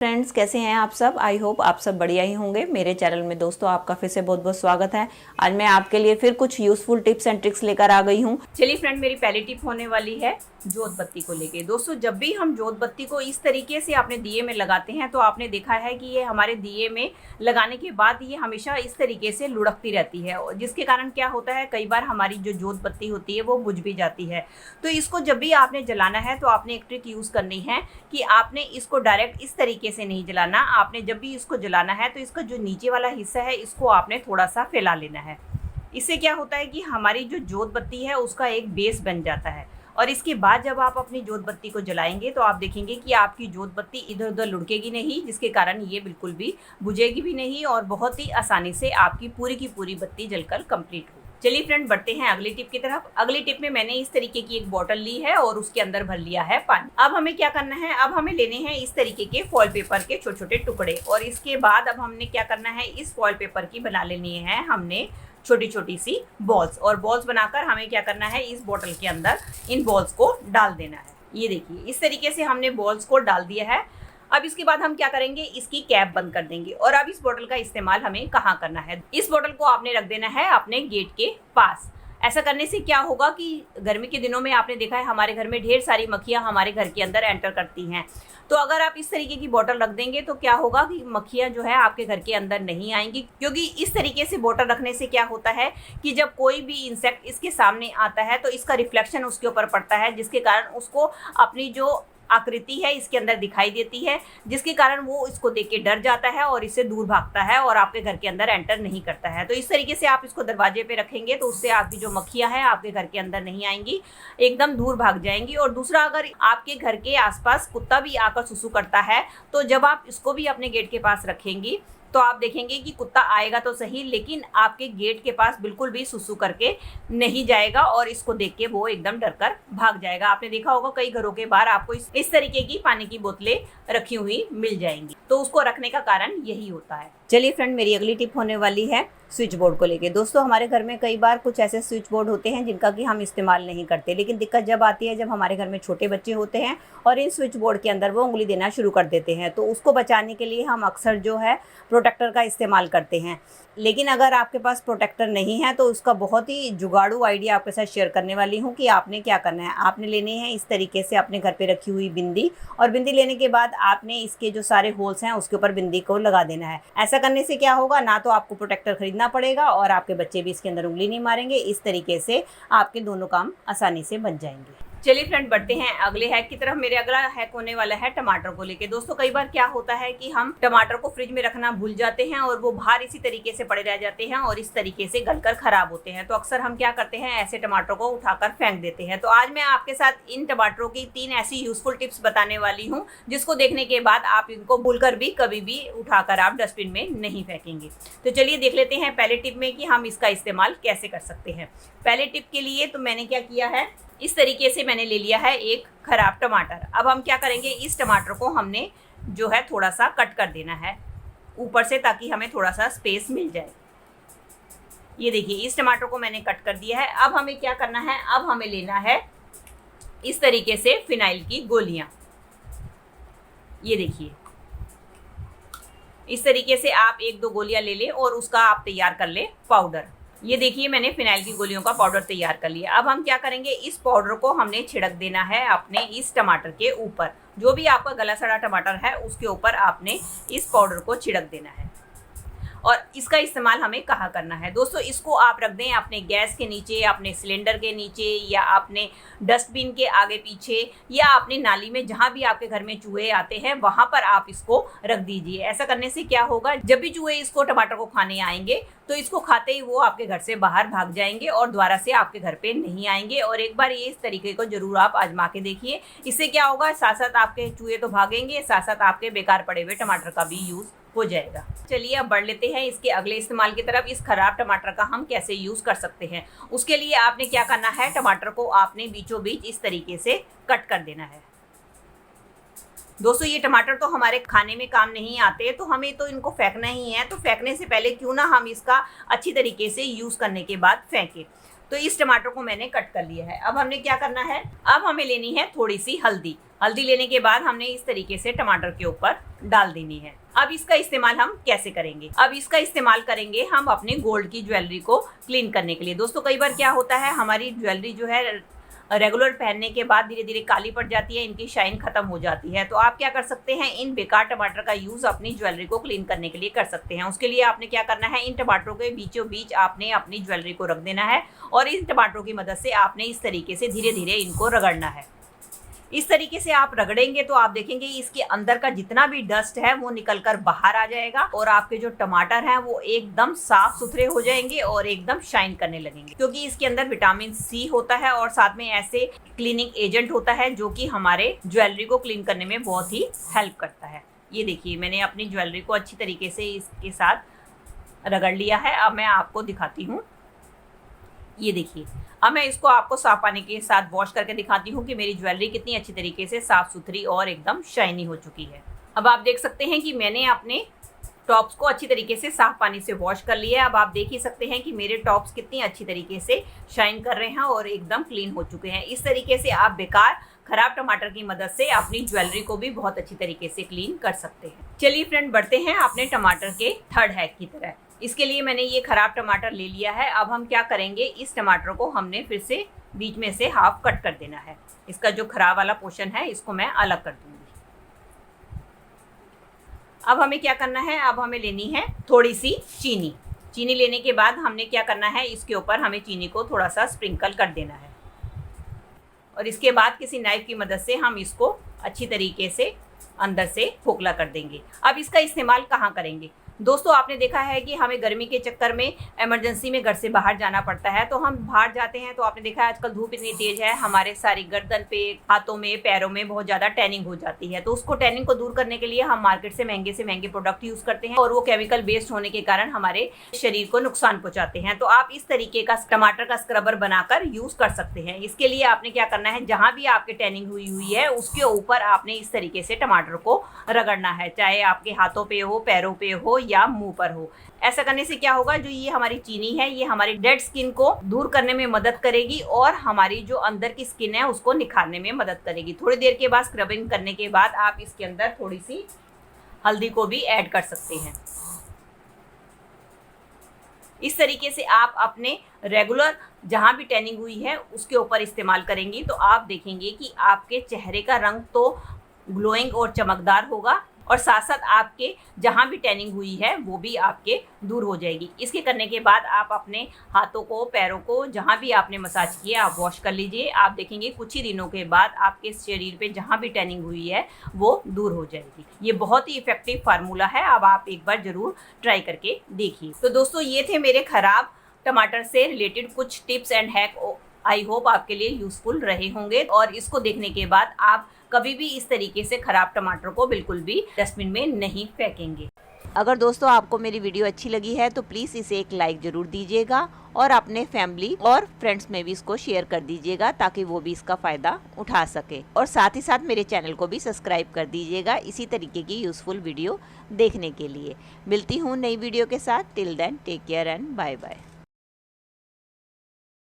Friends, कैसे हैं आप सब। आई होप आप सब बढ़िया ही होंगे। मेरे चैनल में दोस्तों आपका फिर से बहुत बहुत स्वागत है। आज मैं आपके लिए फिर कुछ यूजफुल टिप्स एंड ट्रिक्स लेकर आ गई हूँ। चलिए फ्रेंड, मेरी पहली टिप होने वाली है जोत बत्ती को लेके। दोस्तों, जब भी हम जोत बत्ती को इस तरीके से अपने दिए में लगाते हैं तो आपने देखा है कि ये हमारे दिए में लगाने के बाद ये हमेशा इस तरीके से लुढ़कती रहती है, जिसके कारण क्या होता है, कई बार हमारी जो जोत बत्ती होती है वो बुझ भी जाती है। तो इसको जब भी आपने जलाना है तो आपने एक ट्रिक यूज़ करनी है कि आपने इसको डायरेक्ट इस तरीके से नहीं जलाना। आपने जब भी इसको जलाना है तो इसका जो नीचे वाला हिस्सा है इसको आपने थोड़ा सा फैला लेना है। इससे क्या होता है कि हमारी जो जोत बत्ती है उसका एक बेस बन जाता है, और इसके बाद जब आप अपनी जोत बत्ती को जलाएंगे तो आप देखेंगे कि आपकी जोत बत्ती इधर उधर लुढ़केगी नहीं, जिसके कारण ये बिल्कुल भी बुझेगी भी नहीं और बहुत ही आसानी से आपकी पूरी की पूरी बत्ती जलकर कंप्लीट हो। चलिए फ्रेंड, बढ़ते हैं अगली टिप की तरफ। अगली टिप में मैंने इस तरीके की एक बोतल ली है और उसके अंदर भर लिया है पानी। अब हमें क्या करना है, अब हमें लेने हैं इस तरीके के फॉइल पेपर के छोटे छोटे टुकड़े, और इसके बाद अब हमने क्या करना है, इस फॉइल पेपर की बना लेनी है हमने छोटी छोटी सी बॉल्स, और बॉल्स बनाकर हमें क्या करना है, इस बोतल के अंदर इन बॉल्स को डाल देना है। ये देखिए, इस तरीके से हमने बॉल्स को डाल दिया है। अब इसके बाद हम क्या करेंगे, इसकी कैप बंद कर देंगे। और अब इस बोतल का इस्तेमाल हमें कहाँ करना है, इस बोतल को आपने रख देना है अपने गेट के पास। ऐसा करने से क्या होगा कि गर्मी के दिनों में आपने देखा है हमारे घर में ढेर सारी मक्खियाँ हमारे घर के अंदर एंटर करती हैं। तो अगर आप इस तरीके की बोतल रख देंगे तो क्या होगा कि मक्खियाँ जो है आपके घर के अंदर नहीं आएंगी, क्योंकि इस तरीके से बोतल रखने से क्या होता है कि जब कोई भी इंसेक्ट इसके सामने आता है तो इसका रिफ्लेक्शन उसके ऊपर पड़ता है, जिसके कारण उसको अपनी जो आकृति है इसके अंदर दिखाई देती है, जिसके कारण वो इसको देख के डर जाता है और इससे दूर भागता है और आपके घर के अंदर एंटर नहीं करता है। तो इस तरीके से आप इसको दरवाजे पे रखेंगे तो उससे आपकी जो मक्खियाँ हैं आपके घर के अंदर नहीं आएंगी, एकदम दूर भाग जाएंगी। और दूसरा, अगर आपके घर के आसपास कुत्ता भी आकर सुसु करता है तो जब आप इसको भी अपने गेट के पास रखेंगी तो आप देखेंगे कि कुत्ता आएगा तो सही, लेकिन आपके गेट के पास बिल्कुल भी सुसु करके नहीं जाएगा और इसको देख के वो एकदम डर कर भाग जाएगा। आपने देखा होगा कई घरों के बाहर आपको इस तरीके की पानी की बोतलें रखी हुई मिल जाएंगी, तो उसको रखने का कारण यही होता है। चलिए फ्रेंड, मेरी अगली टिप होने वाली है स्विच बोर्ड को लेके। दोस्तों, हमारे घर में कई बार कुछ ऐसे स्विच बोर्ड होते हैं जिनका कि हम इस्तेमाल नहीं करते, लेकिन दिक्कत जब आती है जब हमारे घर में छोटे बच्चे होते हैं और इन स्विच बोर्ड के अंदर वो उंगली देना शुरू कर देते हैं, तो उसको बचाने के लिए हम अक्सर जो है प्रोटेक्टर का इस्तेमाल करते हैं। लेकिन अगर आपके पास प्रोटेक्टर नहीं है तो उसका बहुत ही जुगाड़ू आइडिया आपके साथ शेयर करने वाली हूँ कि आपने क्या करना है। आपने लेनी है इस तरीके से अपने घर पे रखी हुई बिंदी, और बिंदी लेने के बाद आपने इसके जो सारे होल्स हैं उसके ऊपर बिंदी को लगा देना है। ऐसा करने से क्या होगा, ना तो आपको प्रोटेक्टर खरीदना पड़ेगा और आपके बच्चे भी इसके अंदर उंगली नहीं मारेंगे। इस तरीके से आपके दोनों काम आसानी से बन जाएंगे। चलिए फ्रेंड, बढ़ते हैं अगले हैक की तरफ। मेरे अगला हैक होने वाला है टमाटर को लेके। दोस्तों, कई बार क्या होता है कि हम टमाटर को फ्रिज में रखना भूल जाते हैं और वो बाहर इसी तरीके से पड़े रह जाते हैं और इस तरीके से गलकर खराब होते हैं। तो अक्सर हम क्या करते हैं, ऐसे टमाटरों को उठाकर फेंक देते हैं। तो आज मैं आपके साथ इन टमाटरों की 3 ऐसी यूजफुल टिप्स बताने वाली हूँ जिसको देखने के बाद आप इनको भूलकर भी कभी भी उठाकर आप डस्टबिन में नहीं फेंकेंगे। तो चलिए देख लेते हैं पहले टिप में कि हम इसका इस्तेमाल कैसे कर सकते हैं। पहले टिप के लिए तो मैंने क्या किया है, इस तरीके से मैंने ले लिया है एक खराब टमाटर। अब हम क्या करेंगे, इस टमाटर को हमने जो है थोड़ा सा कट कर देना है ऊपर से, ताकि हमें थोड़ा सा स्पेस मिल जाए। ये देखिए, इस टमाटर को मैंने कट कर दिया है। अब हमें क्या करना है, अब हमें लेना है इस तरीके से फिनाइल की गोलियां। ये देखिए, इस तरीके से आप 1-2 गोलियां ले लें और उसका आप तैयार कर लें पाउडर। ये देखिए, मैंने फिनाइल की गोलियों का पाउडर तैयार कर लिया। अब हम क्या करेंगे, इस पाउडर को हमने छिड़क देना है अपने इस टमाटर के ऊपर। जो भी आपका गला सड़ा टमाटर है उसके ऊपर आपने इस पाउडर को छिड़क देना है। और इसका इस्तेमाल हमें कहाँ करना है दोस्तों, इसको आप रख दें अपने गैस के नीचे, अपने सिलेंडर के नीचे, या अपने डस्टबिन के आगे पीछे, या अपनी नाली में, जहाँ भी आपके घर में चूहे आते हैं वहाँ पर आप इसको रख दीजिए। ऐसा करने से क्या होगा, जब भी चूहे इसको टमाटर को खाने आएंगे तो इसको खाते ही वो आपके घर से बाहर भाग जाएंगे और दोबारा से आपके घर पे नहीं आएंगे। और एक बार ये इस तरीके को जरूर आप आजमा के देखिए। इससे क्या होगा, साथ साथ आपके चूहे तो भागेंगे, साथ साथ आपके बेकार पड़े हुए टमाटर का भी यूज़ हो जाएगा। चलिए अब बढ़ लेते हैं इसके अगले इस्तेमाल की तरफ। इस खराब टमाटर का हम कैसे यूज़ कर सकते हैं, उसके लिए आपने क्या करना है, टमाटर को आपने बीचों बीच इस तरीके से कट कर देना है। दोस्तों, ये टमाटर तो हमारे खाने में काम नहीं आते, तो हमें तो इनको फेंकना ही है। तो फेंकने से पहले क्यों ना हम इसका अच्छी तरीके से यूज़ करने के बाद फेंकें। तो इस टमाटर को मैंने कट कर लिया है। अब हमने क्या करना है, अब हमें लेनी है थोड़ी सी हल्दी। हल्दी लेने के बाद हमने इस तरीके से टमाटर के ऊपर डाल देनी है। अब इसका इस्तेमाल हम कैसे करेंगे? अब इसका इस्तेमाल करेंगे हम अपने गोल्ड की ज्वेलरी को क्लीन करने के लिए। दोस्तों कई बार क्या होता है, हमारी ज्वेलरी जो है रेगुलर पहनने के बाद धीरे धीरे काली पड़ जाती है, इनकी शाइन खत्म हो जाती है। तो आप क्या कर सकते हैं, इन बेकार टमाटर का यूज अपनी ज्वेलरी को क्लीन करने के लिए कर सकते हैं। उसके लिए आपने क्या करना है, इन टमाटरों के बीचों बीच आपने अपनी ज्वेलरी को रख देना है और इन टमाटरों की मदद से आपने इस तरीके से धीरे धीरे इनको रगड़ना है। इस तरीके से आप रगड़ेंगे तो आप देखेंगे इसके अंदर का जितना भी डस्ट है वो निकलकर बाहर आ जाएगा और आपके जो टमाटर हैं वो एकदम साफ सुथरे हो जाएंगे और एकदम शाइन करने लगेंगे, क्योंकि इसके अंदर विटामिन सी होता है और साथ में ऐसे क्लीनिंग एजेंट होता है जो कि हमारे ज्वेलरी को क्लीन करने में बहुत ही हेल्प करता है। ये देखिए, मैंने अपनी ज्वेलरी को अच्छी तरीके से इसके साथ रगड़ लिया है। अब मैं आपको दिखाती हूँ। ये देखिए, अब मैं इसको आपको साफ पानी के साथ वॉश करके दिखाती हूँ कि मेरी ज्वेलरी कितनी अच्छी तरीके से साफ सुथरी और एकदम शाइनी हो चुकी है। अब आप देख सकते हैं कि मैंने अपने टॉप्स को अच्छी तरीके से साफ पानी से वॉश कर लिया है। अब आप देख ही सकते हैं कि मेरे टॉप्स कितनी अच्छी तरीके से शाइन कर रहे हैं और एकदम क्लीन हो चुके हैं। इस तरीके से आप बेकार खराब टमाटर की मदद से अपनी ज्वेलरी को भी बहुत अच्छी तरीके से क्लीन कर सकते हैं। चलिए फ्रेंड, बढ़ते हैं अपने टमाटर के थर्ड हैक की तरह। इसके लिए मैंने ये खराब टमाटर ले लिया है। अब हम क्या करेंगे, इस टमाटर को हमने फिर से बीच में से हाफ कट कर देना है। इसका जो खराब वाला पोर्शन है इसको मैं अलग कर दूंगी। अब हमें क्या करना है, अब हमें लेनी है थोड़ी सी चीनी। चीनी लेने के बाद हमने क्या करना है, इसके ऊपर हमें चीनी को थोड़ा सा स्प्रिंकल कर देना है और इसके बाद किसी नाइफ की मदद से हम इसको अच्छी तरीके से अंदर से खोखला कर देंगे। अब इसका इस्तेमाल कहाँ करेंगे? दोस्तों आपने देखा है कि हमें गर्मी के चक्कर में इमरजेंसी में घर से बाहर जाना पड़ता है, तो हम बाहर जाते हैं तो आपने देखा है आजकल धूप इतनी तेज है, हमारे सारी गर्दन पे, हाथों में, पैरों में बहुत ज़्यादा टैनिंग हो जाती है। तो उसको टैनिंग को दूर करने के लिए हम मार्केट से महंगे प्रोडक्ट यूज़ करते हैं और वो केमिकल बेस्ड होने के कारण हमारे शरीर को नुकसान पहुँचाते हैं। तो आप इस तरीके का टमाटर का स्क्रबर बनाकर यूज़ कर सकते हैं। इसके लिए आपने क्या करना है, जहाँ भी आपके टैनिंग हुई है उसके ऊपर आपने इस तरीके से टमाटर को रगड़ना है, चाहे आपके हाथों पे हो, पैरों पे हो या मुंह पर हो। ऐसा करने से क्या होगा, जो ये हमारी चीनी है ये हमारी डेड स्किन को दूर करने में मदद करेगी और हमारी जो अंदर की स्किन है उसको निखारने में मदद करेगी। थोड़ी देर के बाद स्क्रबिंग करने के बाद आप इसके अंदर थोड़ी सी हल्दी को भी ऐड कर सकते हैं। इस तरीके से आप अपने रेगुलर जहाँ भी टैनिंग हुई है उसके ऊपर इस्तेमाल करेंगी तो आप देखेंगे कि आपके चेहरे का रंग तो ग्लोइंग और चमकदार होगा और साथ साथ आपके जहाँ भी टैनिंग हुई है वो भी आपके दूर हो जाएगी। इसके करने के बाद आप अपने हाथों को, पैरों को, जहाँ भी आपने मसाज किया आप वॉश कर लीजिए। आप देखेंगे कुछ ही दिनों के बाद आपके शरीर पे जहाँ भी टैनिंग हुई है वो दूर हो जाएगी। ये बहुत ही इफेक्टिव फार्मूला है, अब आप एक बार ज़रूर ट्राई करके देखिए। तो दोस्तों ये थे मेरे खराब टमाटर से रिलेटेड कुछ tips and hack. I hope आपके लिए यूजफुल रहे होंगे और इसको देखने के बाद आप कभी भी इस तरीके से खराब टमाटर को बिल्कुल भी डस्टबिन में नहीं फेंकेंगे। अगर दोस्तों आपको मेरी वीडियो अच्छी लगी है तो प्लीज़ इसे एक लाइक ज़रूर दीजिएगा और अपने फैमिली और फ्रेंड्स में भी इसको शेयर कर दीजिएगा ताकि वो भी इसका फ़ायदा उठा सके। और साथ ही साथ मेरे चैनल को भी सब्सक्राइब कर दीजिएगा इसी तरीके की यूज़फुल वीडियो देखने के लिए। मिलती हूँ नई वीडियो के साथ। Till then take care and bye bye.